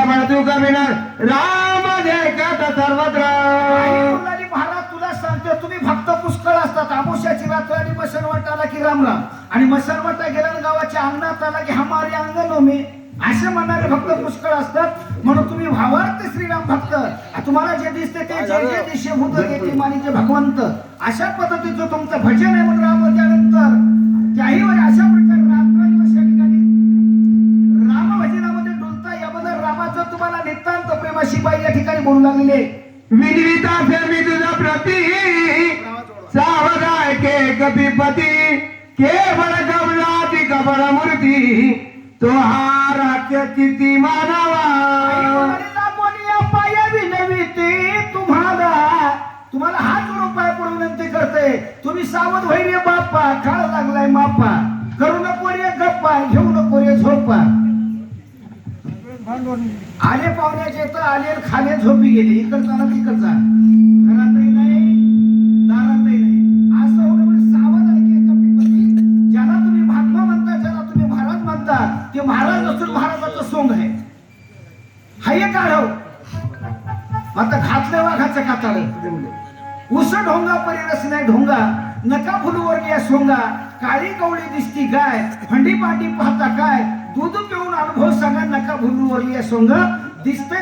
कबळ तू कबिना राम देखत सर्वत्र. महाराज तुला सांगतो तुम्ही भक्त पुष्कळ असतात. आमुष्याची रात्र आणि मसनवट आला की राम राम आणि मसनवट गेल्या गावाच्या अंगणात आला की हमारे अंगण में असे म्हणणारे भक्त पुष्कळ असतात. म्हणून तुम्ही भावार्थ श्रीराम भक्त तुम्हाला जे दिसते ते जे जे दिशे भूत ते मानिचे भगवंत अशा पद्धतीचं तुमचं भजन आहे. म्हणून राम त्यानंतर त्याही अशा प्रकारे रात्र या ठिकाणी राम भजनामध्ये डुलता याबद्दल रामाचं तुम्हाला नितांत प्रेमाशिवाय या ठिकाणी बोलू लागलेले. विनिता मी तुझा प्रती सावधाय के कपिपती केवळ कमलाती कबळ मूर्ती तो हा राख्य चिती मानवा. तुम्हाला हात जोडून पाय पडून विनंती करते. तुम्ही सावध होई रे बाप्पा काळ लागलाय मापा करू नको रे गप्पा घेऊ नको रे झोपा. आले पाहुण्याचे तर आले खाले झोपी गेले. इकडचा ना तिकडचा घरातही नाही दारातही नाही असं होणं म्हणजे सावध आहे की कपिपती ज्याला तुम्ही महात्मा म्हणता ज्याला तुम्ही महाराज म्हणता ते महाराज नसून महाराजाचं सोंग आहे. हा एक आढव आता घातले वाघाचं काताळ उस ढोंगा परिरस नाही ढोंगा नका फुलवर या सोंगा काळी कवळी दिसती गाय हंडी पांडी पाहता काय दूध पिऊन अनुभव सांगा नका भुलूवर या सोंगा दिसते